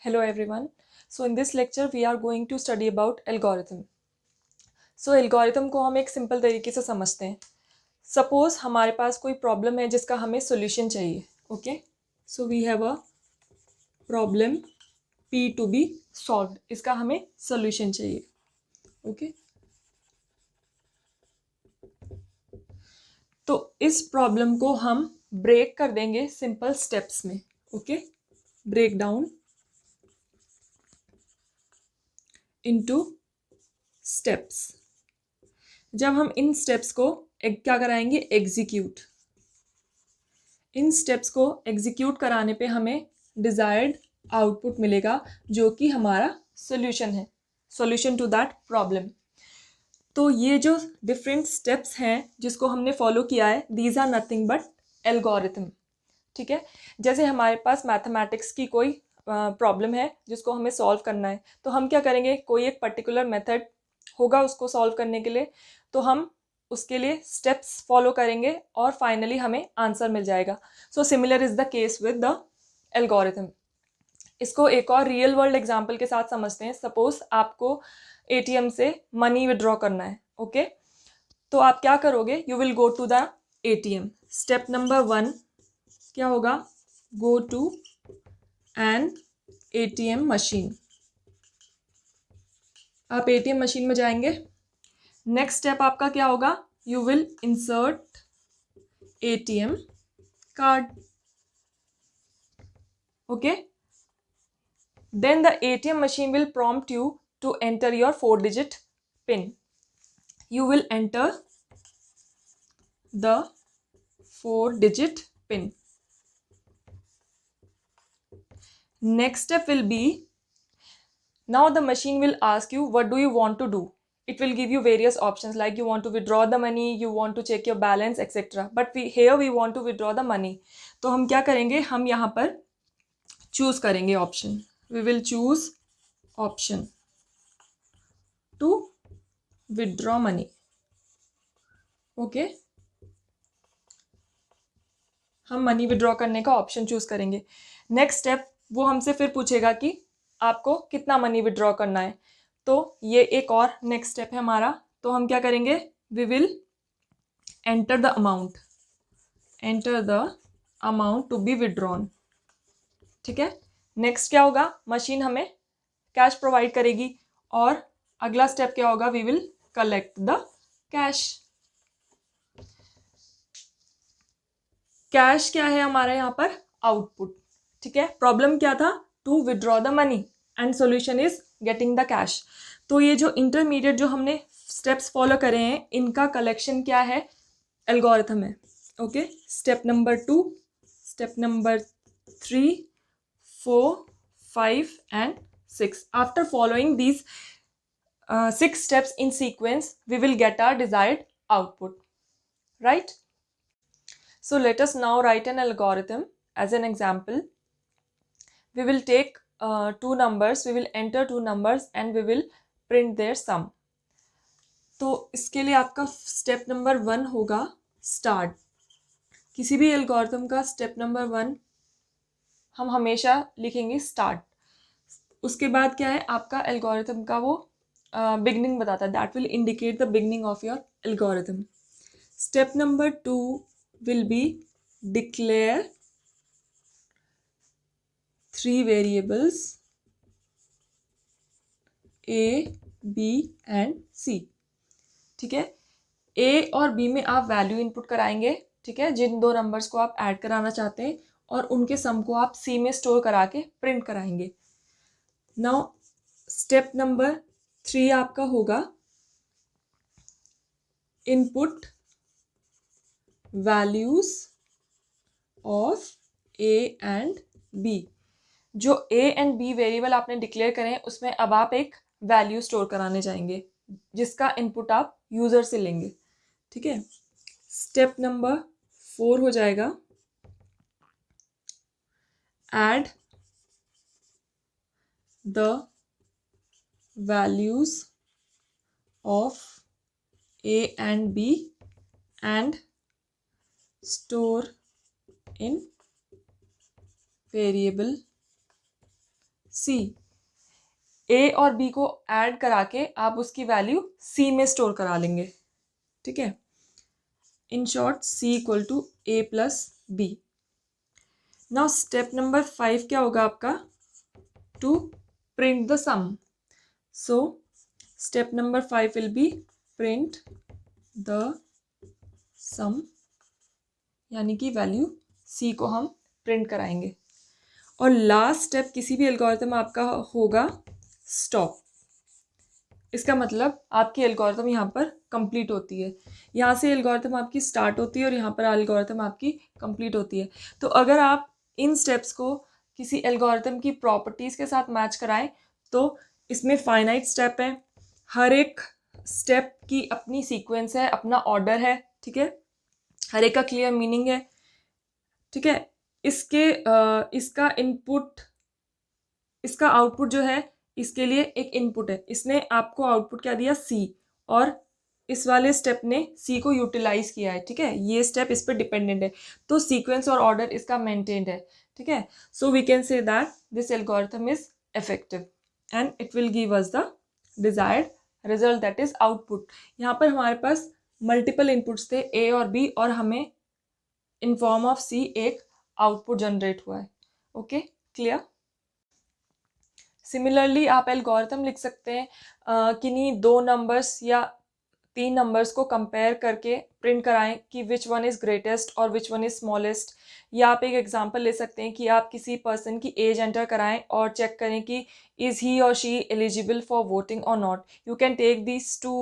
Hello everyone. So in this lecture we are going to study about algorithm. So algorithm को हम एक simple तरीके से समझते हैं. Suppose हमारे पास कोई प्रॉब्लम है जिसका हमें सॉल्यूशन चाहिए. Okay? So we have a problem P to be solved. इसका हमें सॉल्यूशन चाहिए. Okay? तो इस प्रॉब्लम को हम ब्रेक कर देंगे सिंपल स्टेप्स में. Okay, break down into steps. जब हम इन स्टेप्स को क्या कराएंगे, एग्जीक्यूट. इन स्टेप्स को एग्जीक्यूट कराने पे हमें डिजायर्ड आउटपुट मिलेगा जो कि हमारा सॉल्यूशन है, सॉल्यूशन टू दैट प्रॉब्लम. तो ये जो डिफरेंट स्टेप्स हैं जिसको हमने फॉलो किया है, these are nothing but algorithm. ठीक है, जैसे हमारे पास मैथमेटिक्स की कोई प्रॉब्लम है जिसको हमें सॉल्व करना है, तो हम क्या करेंगे, कोई एक पर्टिकुलर मेथड होगा उसको सॉल्व करने के लिए, तो हम उसके लिए स्टेप्स फॉलो करेंगे और फाइनली हमें आंसर मिल जाएगा. So similar is the case with the algorithm. इसको एक और रियल वर्ल्ड एग्जाम्पल के साथ समझते हैं. सपोज आपको एटीएम से मनी विड्रॉ करना है. ओके, तो आप क्या करोगे, you will go to the ATM. Step number 1 क्या होगा, go to an ATM machine. आप एटीएम मशीन में जाएंगे. नेक्स्ट स्टेप आपका क्या होगा, you will insert ATM card. Okay, then the ATM machine will prompt you to enter your 4-digit PIN. You will enter the 4-digit PIN. Next step will be, now the machine will ask you what do you want to do. It will give you various options like you want to withdraw the money, you want to check your balance, etc. But here we want to withdraw the money. तो हम क्या करेंगे, हम यहाँ पर choose करेंगे option. We will choose option to withdraw money. Okay, हम money withdraw करने का ऑप्शन चूज करेंगे. नेक्स्ट स्टेप वो हमसे फिर पूछेगा कि आपको कितना मनी विड्रॉ करना है. तो ये एक और नेक्स्ट स्टेप है हमारा. तो हम क्या करेंगे, we will enter the amount, enter the amount to be withdrawn. ठीक है, नेक्स्ट क्या होगा, मशीन हमें कैश प्रोवाइड करेगी और अगला स्टेप क्या होगा, we will collect the cash. Cash क्या है हमारा यहाँ पर, आउटपुट. ठीक है, प्रॉब्लम क्या था, to withdraw the money and solution is getting the cash. तो ये जो इंटरमीडिएट जो हमने स्टेप्स फॉलो करे हैं, इनका कलेक्शन क्या है, एल्गोरिथम है. Okay, step number 2, step number 3, 4, 5 and 6. After following these 6 steps in sequence, we will get our desired output, right? So let us now write an algorithm as an example. We will take 2 numbers, we will enter 2 numbers and we will print their sum. तो इसके लिए आपका step number 1 होगा start. किसी भी algorithm का step number 1 हम हमेशा लिखेंगे स्टार्ट. उसके बाद क्या है, आपका एल्गोरिथम का वो बिगनिंग बताता है, that will indicate the beginning of your algorithm. Step number 2 will be declare 3 variables A, B and C. ठीक है, A और B में आप वैल्यू इनपुट कराएंगे. ठीक है, जिन 2 नंबर्स को आप ऐड कराना चाहते हैं, और उनके सम को आप C में स्टोर करा के प्रिंट कराएंगे. नाउ स्टेप नंबर 3 आपका होगा input values of A and B. जो A एंड B वेरिएबल आपने डिक्लेयर करें, उसमें अब आप एक वैल्यू स्टोर कराने जाएंगे जिसका इनपुट आप यूजर से लेंगे. ठीक है, स्टेप नंबर 4 हो जाएगा add the values of A and B and store in variable सी, ए और बी को ऐड करा के आप उसकी वैल्यू सी में स्टोर करा लेंगे, ठीक है। In short C equal to A plus B. Now step number 5 क्या होगा आपका, to print the sum. So step number 5 will be print the sum, यानी कि वैल्यू सी को हम प्रिंट कराएंगे। और लास्ट स्टेप किसी भी एल्गोरिथम आपका होगा स्टॉप। इसका मतलब आपकी एल्गोरिथम यहाँ पर कंप्लीट होती है, यहाँ से एल्गोरिथम आपकी स्टार्ट होती है और यहाँ पर एल्गोरिथम आपकी कंप्लीट होती है। तो अगर आप इन स्टेप्स को किसी एल्गोरिथम की प्रॉपर्टीज़ के साथ मैच कराएं तो इसमें फाइनाइट स्टेप है, हर एक स्टेप की अपनी सीक्वेंस है, अपना ऑर्डर है, ठीक है, हर एक का क्लियर मीनिंग है, ठीक है। इसका इनपुट, इसका आउटपुट जो है, इसके लिए एक इनपुट है, इसने आपको आउटपुट क्या दिया, सी, और इस वाले स्टेप ने सी को यूटिलाइज किया है, ठीक है, ये स्टेप इस पर डिपेंडेंट है, तो सीक्वेंस और ऑर्डर इसका मेंटेन्ड है, ठीक है। So we can say that this algorithm is effective and it will give us the desired result, that is output. यहाँ पर हमारे पास मल्टीपल इनपुट्स थे ए और बी, और हमें इन फॉर्म ऑफ सी एक आउटपुट जनरेट हुआ है। Okay, clear. सिमिलरली आप एल्गोरिथम लिख सकते हैं किन्हीं 2 नंबर्स या 3 नंबर्स को कंपेयर करके प्रिंट कराएं कि विच वन इज़ ग्रेटेस्ट और विच वन इज़ स्मॉलेस्ट। या आप एक एग्जांपल ले सकते हैं कि आप किसी पर्सन की एज एंटर कराएं और चेक करें कि इज़ ही और शी एलिजिबल फॉर वोटिंग और not. You can take these 2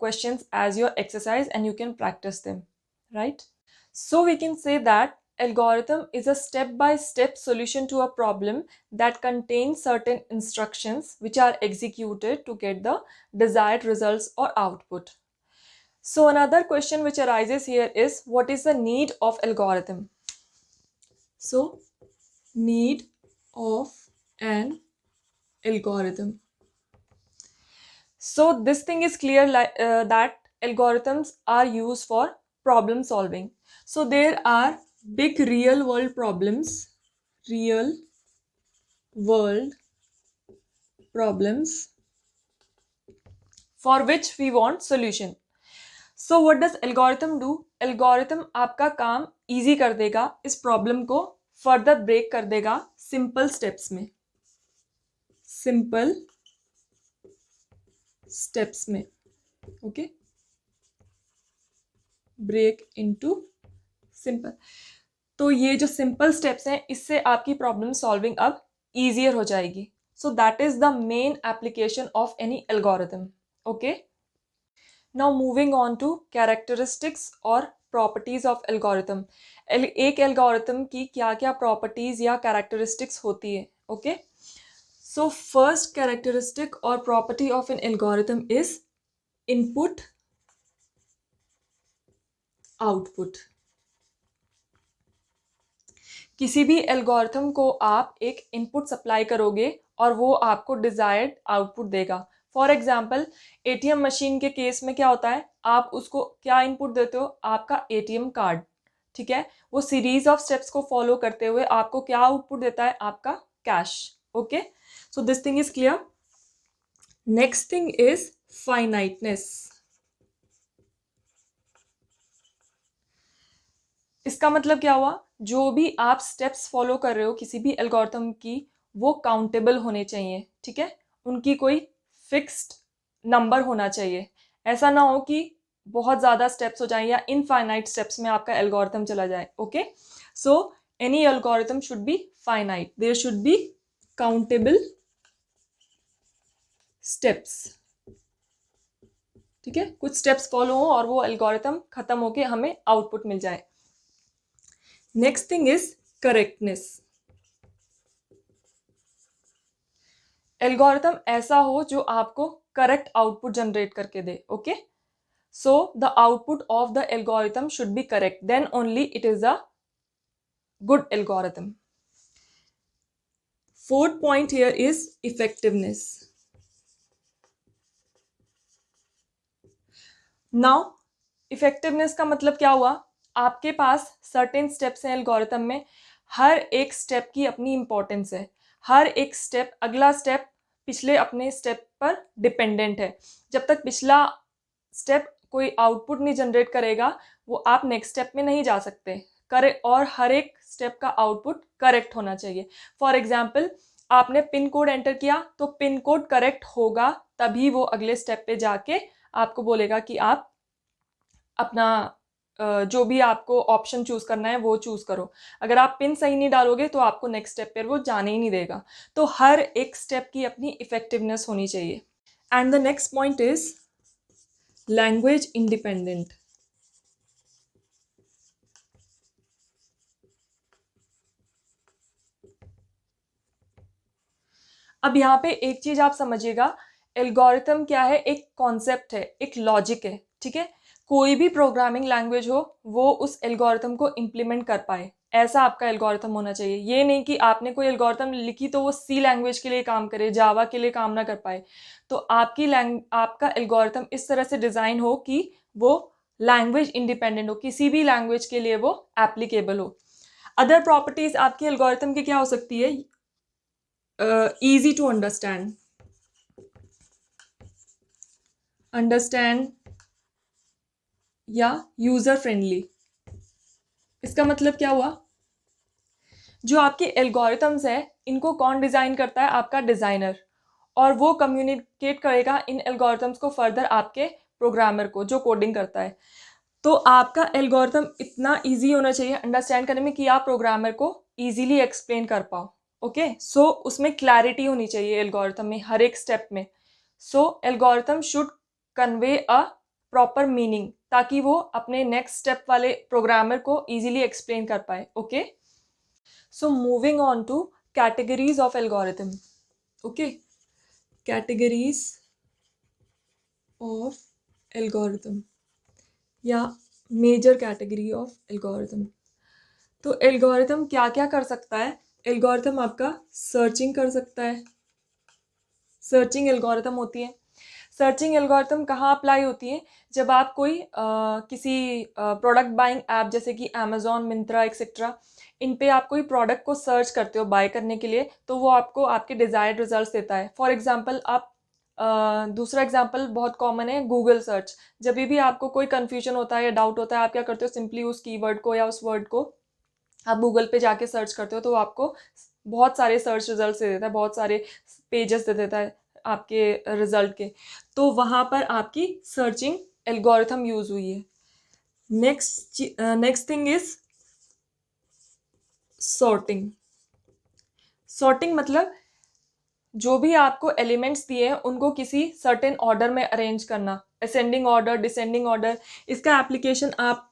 questions as your exercise and you can practice them, right? So we can say that algorithm is a step-by-step solution to a problem that contains certain instructions which are executed to get the desired results or output. So another question which arises here is, what is the need of algorithm? So need of an algorithm. So this thing is clear that algorithms are used for problem solving. So there are big real world problems for which we want solution. So what does algorithm do? Algorithm आपका काम easy कर देगा, इस problem को further break कर देगा simple steps में, okay, break into simple। तो ये जो सिंपल स्टेप्स हैं, इससे आपकी प्रॉब्लम सॉल्विंग अब ईजियर हो जाएगी। So that is the main application of any algorithm. Okay, now moving on to characteristics और प्रॉपर्टीज ऑफ एल्गोरिथम। एक एल्गोरिथम की क्या क्या प्रॉपर्टीज या कैरेक्टरिस्टिक्स होती है। ओके, सो फर्स्ट कैरेक्टरिस्टिक और property of an algorithm is input output. किसी भी एल्गोरिथम को आप एक इनपुट सप्लाई करोगे और वो आपको डिजायर्ड आउटपुट देगा। फॉर एग्जाम्पल एटीएम मशीन के केस में क्या होता है, आप उसको क्या इनपुट देते हो, आपका एटीएम कार्ड, ठीक है, वो सीरीज ऑफ स्टेप्स को फॉलो करते हुए आपको क्या आउटपुट देता है, आपका cash. Okay, so this thing is clear. Next thing is finiteness. इसका मतलब क्या हुआ, जो भी आप स्टेप्स फॉलो कर रहे हो किसी भी एल्गोरिथम की, वो काउंटेबल होने चाहिए, ठीक है, उनकी कोई फिक्स्ड नंबर होना चाहिए। ऐसा ना हो कि बहुत ज़्यादा स्टेप्स हो जाए या इनफाइनाइट स्टेप्स में आपका एल्गोरिथम चला जाए। Okay, so any algorithm should be finite, there should be countable steps, ठीक है, कुछ स्टेप्स फॉलो हो और वो एल्गोरिथम खत्म होके हमें आउटपुट मिल जाए। Next thing is correctness. Algorithm ऐसा हो जो आपको करेक्ट आउटपुट जनरेट करके दे। Okay, so the output of the algorithm should be correct, then only it is a good algorithm. Fourth point here is effectiveness. Now effectiveness का मतलब क्या हुआ, आपके पास सर्टेन स्टेप्स हैं एल्गोरिथम में, हर एक स्टेप की अपनी इंपॉर्टेंस है। हर एक स्टेप, अगला स्टेप पिछले अपने स्टेप पर डिपेंडेंट है। जब तक पिछला स्टेप कोई आउटपुट नहीं जनरेट करेगा वो आप नेक्स्ट स्टेप में नहीं जा सकते। करेक्ट, और हर एक स्टेप का आउटपुट करेक्ट होना चाहिए। फॉर एग्जाम्पल, आपने पिन कोड एंटर किया तो पिन कोड करेक्ट होगा, तभी वो अगले स्टेप पे जाके आपको बोलेगा कि आप अपना जो भी आपको ऑप्शन चूज करना है वो चूज करो। अगर आप पिन सही नहीं डालोगे तो आपको नेक्स्ट स्टेप पर वो जाने ही नहीं देगा। तो हर एक स्टेप की अपनी इफेक्टिवनेस होनी चाहिए। And the next point is language independent. अब यहाँ पे एक चीज आप समझिएगा, एल्गोरिथम क्या है, एक कॉन्सेप्ट है, एक लॉजिक है, ठीक है। कोई भी प्रोग्रामिंग लैंग्वेज हो वो उस एल्गोरिथम को इम्प्लीमेंट कर पाए, ऐसा आपका एल्गोरिथम होना चाहिए। ये नहीं कि आपने कोई एल्गोरिथम लिखी तो वो सी लैंग्वेज के लिए काम करे, जावा के लिए काम ना कर पाए। तो आपका एल्गोरिथम इस तरह से डिजाइन हो कि वो लैंग्वेज इंडिपेंडेंट हो, किसी भी लैंग्वेज के लिए वो एप्लीकेबल हो। अदर प्रॉपर्टीज आपकी एल्गोरिथम की क्या हो सकती है? easy to अंडरस्टैंड या यूजर फ्रेंडली। इसका मतलब क्या हुआ? जो आपके एल्गोरिथम्स है इनको कौन डिजाइन करता है? आपका डिजाइनर, और वो कम्युनिकेट करेगा इन एल्गोरिथम्स को फर्दर आपके प्रोग्रामर को जो कोडिंग करता है। तो आपका एल्गोरिथम इतना इजी होना चाहिए अंडरस्टैंड करने में कि आप प्रोग्रामर को इजीली एक्सप्लेन कर पाओ। ओके, सो उसमें क्लैरिटी होनी चाहिए एल्गोरिथम में हर एक स्टेप में। So algorithm should convey a proper meaning, ताकि वो अपने नेक्स्ट स्टेप वाले प्रोग्रामर को इजीली एक्सप्लेन कर पाए। Okay, so moving on to categories of algorithm. Okay, categories of algorithm या मेजर कैटेगरी ऑफ एल्गोरिथम। तो एल्गोरिथम क्या क्या कर सकता है? एल्गोरिथम आपका सर्चिंग कर सकता है, सर्चिंग एल्गोरिथम होती है। सर्चिंग एल्गोरिथम कहाँ अप्लाई होती है? जब आप कोई किसी प्रोडक्ट बाइंग ऐप जैसे कि अमेजोन, मिंत्रा एक्सेट्रा, इन पे आप कोई प्रोडक्ट को सर्च करते हो बाय करने के लिए, तो वो आपको आपके डिजायर्ड रिजल्ट्स देता है। फॉर एग्जांपल, आप दूसरा एग्जांपल बहुत कॉमन है, गूगल सर्च। जब भी आपको कोई कन्फ्यूजन होता है या डाउट होता है, आप क्या करते हो? सिंपली उस कीवर्ड को या उस वर्ड को आप गूगल पे जाके सर्च करते हो, तो वो आपको बहुत सारे सर्च रिजल्ट दे देता है, बहुत सारे पेजेस दे देता है आपके रिजल्ट के। तो वहाँ पर आपकी सर्चिंग एल्गोरिथम यूज हुई है। Next thing is sorting. Sorting मतलब जो भी आपको एलिमेंट्स दिए हैं उनको किसी सर्टेन ऑर्डर में अरेंज करना, असेंडिंग ऑर्डर, डिसेंडिंग ऑर्डर। इसका एप्लीकेशन आप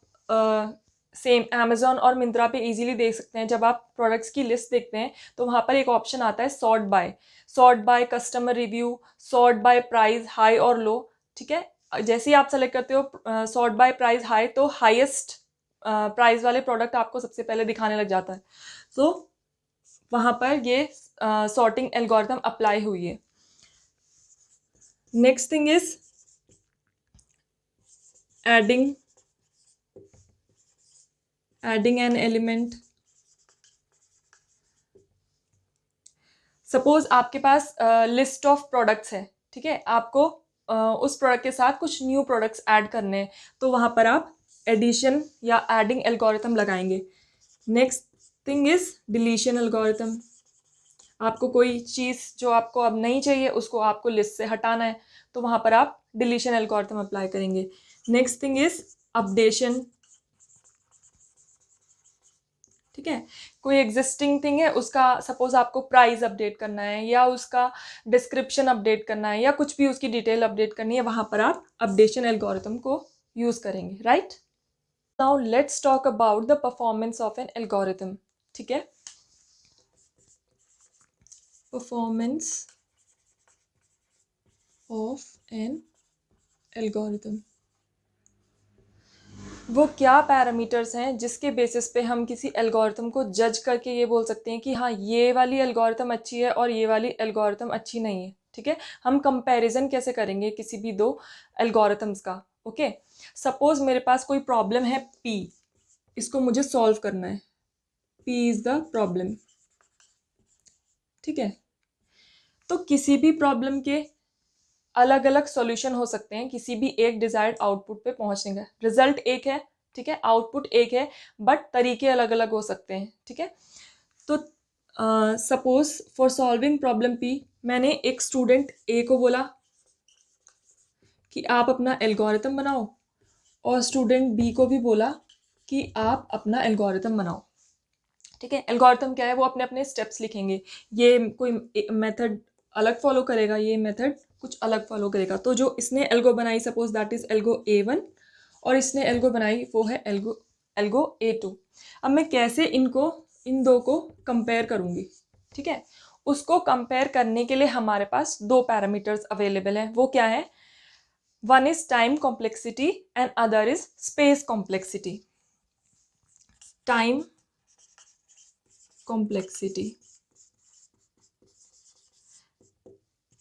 सेम अमेजोन और मिंत्रा पे इजीली देख सकते हैं। जब आप प्रोडक्ट्स की लिस्ट देखते हैं तो वहाँ पर एक ऑप्शन आता है sort by, sort by customer review, sort by price high और लो, ठीक है। जैसे ही आप सेलेक्ट करते हो सॉर्ट बाय प्राइस हाई, तो हाईएस्ट प्राइस वाले प्रोडक्ट आपको सबसे पहले दिखाने लग जाता है। सो वहाँ पर ये सॉर्टिंग एल्गोरिथम अप्लाई हुई है। Next thing is adding an element. Suppose आपके पास लिस्ट ऑफ प्रोडक्ट्स है, ठीक है, आपको उस प्रोडक्ट के साथ कुछ न्यू प्रोडक्ट्स ऐड करने हैं, तो वहाँ पर आप एडिशन या एडिंग एल्गोरिथम लगाएंगे। Next thing is deletion algorithm. आपको कोई चीज़ जो आपको अब नहीं चाहिए उसको आपको लिस्ट से हटाना है, तो वहाँ पर आप डिलीशन एल्गोरिथम अप्लाई करेंगे। नेक्स्ट थिंग इज अपडेशन, ठीक है। कोई एग्जिस्टिंग थिंग है, उसका सपोज आपको प्राइस अपडेट करना है या उसका डिस्क्रिप्शन अपडेट करना है या कुछ भी उसकी डिटेल अपडेट करनी है, वहाँ पर आप अपडेशन एल्गोरिथम को यूज़ करेंगे, right. Now let's talk about the performance of an algorithm, ठीक है। परफॉर्मेंस ऑफ एन एल्गोरिथम, वो क्या पैरामीटर्स हैं जिसके बेसिस पे हम किसी एल्गोरिथम को जज करके ये बोल सकते हैं कि हाँ ये वाली एल्गोरिथम अच्छी है और ये वाली एल्गोरिथम अच्छी नहीं है, ठीक है। हम कंपैरिजन कैसे करेंगे किसी भी दो एल्गोरिथम्स का? ओके, सपोज मेरे पास कोई प्रॉब्लम है P, इसको मुझे सॉल्व करना है, P इज द प्रॉब्लम, ठीक है। तो किसी भी प्रॉब्लम के अलग अलग सॉल्यूशन हो सकते हैं किसी भी एक डिजायर्ड आउटपुट पे पहुंचने का। रिजल्ट एक है, ठीक है, आउटपुट एक है, बट तरीके अलग अलग हो सकते हैं, ठीक है। तो suppose for solving problem P, मैंने एक स्टूडेंट ए को बोला कि आप अपना एल्गोरिथम बनाओ, और स्टूडेंट बी को भी बोला कि आप अपना एल्गोरिथम बनाओ, ठीक है। एल्गोरिथम क्या है, वो अपने अपने स्टेप्स लिखेंगे, ये कोई मेथड अलग फॉलो करेगा, ये मेथड कुछ अलग फॉलो करेगा। तो जो इसने एल्गो बनाई, suppose that is algo A1, और इसने एल्गो बनाई वो है एल्गो A2। अब मैं कैसे इन दो को कंपेयर करूंगी, ठीक है। उसको कंपेयर करने के लिए हमारे पास दो पैरामीटर्स अवेलेबल हैं। वो क्या है, one is time complexity and other is space complexity. Time complexity,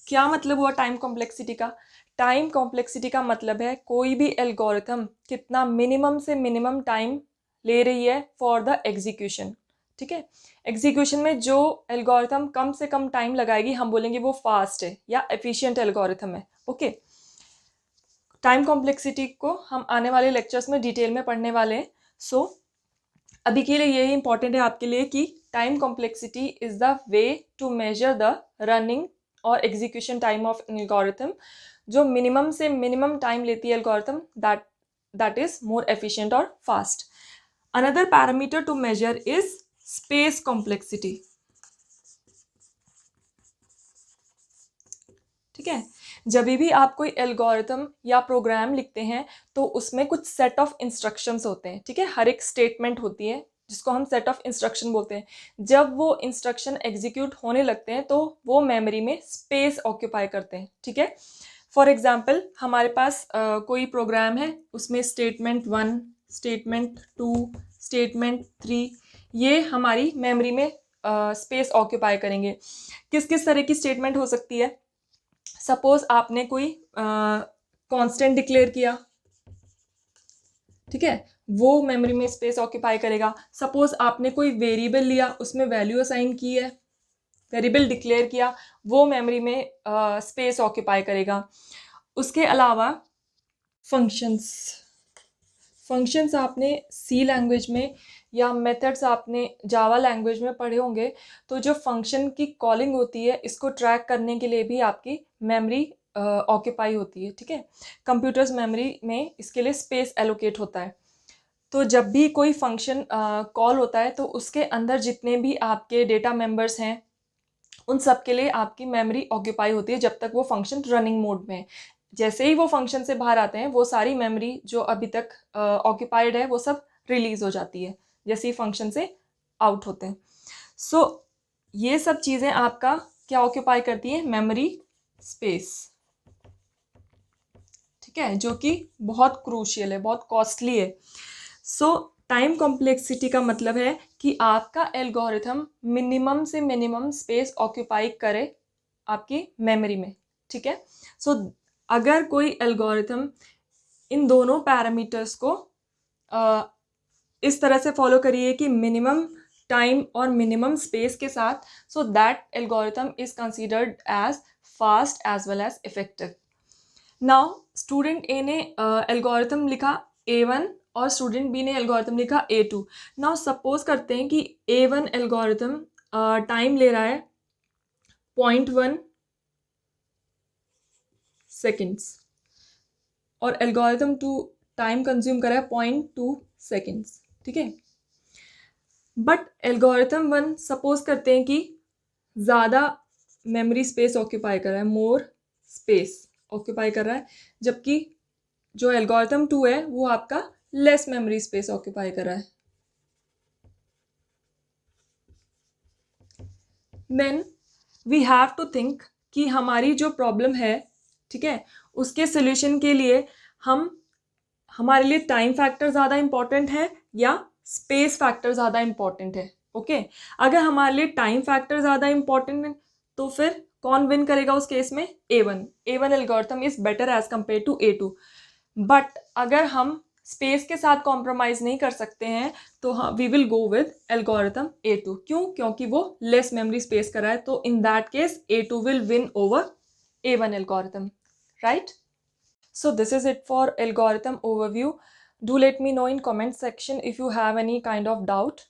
क्या मतलब हुआ टाइम कॉम्प्लेक्सिटी का? टाइम कॉम्प्लेक्सिटी का मतलब है कोई भी एल्गोरिथम कितना मिनिमम से मिनिमम टाइम ले रही है फॉर द एग्जीक्यूशन, ठीक है। एग्जीक्यूशन में जो एल्गोरिथम कम से कम टाइम लगाएगी हम बोलेंगे वो फास्ट है या एफिशिएंट एल्गोरिथम है, ओके। टाइम कॉम्प्लेक्सिटी को हम आने वाले लेक्चर्स में डिटेल में पढ़ने वाले हैं। सो अभी के लिए यही इंपॉर्टेंट है आपके लिए कि time complexity is the way to measure the running और execution time of an algorithm. जो मिनिमम से मिनिमम टाइम लेती है algorithm, that is more efficient और fast. Another parameter to measure is space complexity, ठीक है। जब भी आप कोई एल्गोरिथम या प्रोग्राम लिखते हैं तो उसमें कुछ सेट ऑफ इंस्ट्रक्शंस होते हैं, ठीक है। हर एक स्टेटमेंट होती है जिसको हम सेट ऑफ इंस्ट्रक्शन बोलते हैं। जब वो इंस्ट्रक्शन एग्जीक्यूट होने लगते हैं तो वो मेमोरी में स्पेस ऑक्यूपाई करते हैं, ठीक है। फॉर एग्जाम्पल हमारे पास कोई प्रोग्राम है, उसमें स्टेटमेंट 1, स्टेटमेंट 2, स्टेटमेंट 3, ये हमारी मेमोरी में स्पेस ऑक्यूपाई करेंगे। किस किस तरह की स्टेटमेंट हो सकती है? सपोज आपने कोई कांस्टेंट डिक्लेयर किया, ठीक है, वो मेमोरी में स्पेस ऑक्यूपाई करेगा। सपोज आपने कोई वेरिएबल लिया, उसमें वैल्यू असाइन की है, वेरिएबल डिक्लेयर किया, वो मेमोरी में स्पेस ऑक्यूपाई करेगा। उसके अलावा फंक्शंस आपने सी लैंग्वेज में या मेथड्स आपने जावा लैंग्वेज में पढ़े होंगे। तो जो फंक्शन की कॉलिंग होती है, इसको ट्रैक करने के लिए भी आपकी मेमोरी ऑक्यूपाई होती है, ठीक है। कंप्यूटर्स मेमोरी में इसके लिए स्पेस एलोकेट होता है। तो जब भी कोई फंक्शन कॉल होता है तो उसके अंदर जितने भी आपके डेटा मेंबर्स हैं उन सब के लिए आपकी मेमोरी ऑक्यूपाई होती है जब तक वो फंक्शन रनिंग मोड में है। जैसे ही वो फंक्शन से बाहर आते हैं वो सारी मेमोरी जो अभी तक ऑक्यूपाइड है वो सब रिलीज हो जाती है जैसे ही फंक्शन से आउट होते हैं। सो ये सब चीज़ें आपका क्या ऑक्यूपाई करती है? मेमोरी स्पेस, ठीक है, जो कि बहुत क्रूशियल है, बहुत कॉस्टली है। सो टाइम कॉम्प्लेक्सिटी का मतलब है कि आपका एल्गोरिथम मिनिमम से मिनिमम स्पेस ऑक्यूपाई करे आपकी मेमोरी में, ठीक है। सो अगर कोई एल्गोरिथम इन दोनों पैरामीटर्स को इस तरह से फॉलो करिए कि मिनिमम टाइम और मिनिमम स्पेस के साथ, so that algorithm is considered as fast as well as effective. Now student A ने एल्गोरिथम लिखा A1 और स्टूडेंट बी ने एल्गोरिथम लिखा A2। नाउ सपोज करते हैं कि A1 एल्गोरिथम टाइम ले रहा है 0.1 सेकेंड्स और एल्गोरिथम 2 टाइम कंज्यूम कर रहा है 0.2 सेकेंड्स, ठीक है। बट एल्गोरिथम 1 सपोज करते हैं कि ज़्यादा मेमोरी स्पेस ऑक्यूपाई कर रहा है, मोर स्पेस ऑक्यूपाई कर रहा है, जबकि जो एल्गोरिथम 2 है वो आपका लेस मेमोरी स्पेस ऑक्यूपाई कर रहा है। Then we have to think कि हमारी जो प्रॉब्लम है, ठीक है, उसके सोल्यूशन के लिए हमारे लिए टाइम फैक्टर ज़्यादा इंपॉर्टेंट है या स्पेस फैक्टर ज़्यादा इंपॉर्टेंट है, ओके। अगर हमारे लिए टाइम फैक्टर ज़्यादा इंपॉर्टेंट है तो फिर कौन विन करेगा उस केस में? A1 algorithm is better as compare to A2। But अगर हम स्पेस के साथ कॉम्प्रोमाइज़ नहीं कर सकते हैं, तो हाँ we will go with algorithm A2। क्यों? क्योंकि वो लेस मेमोरी स्पेस कर रहा है, तो in that case A2 will win over A1 algorithm, right? So this is it for algorithm overview. Do let me know in comment section if you have any kind of doubt.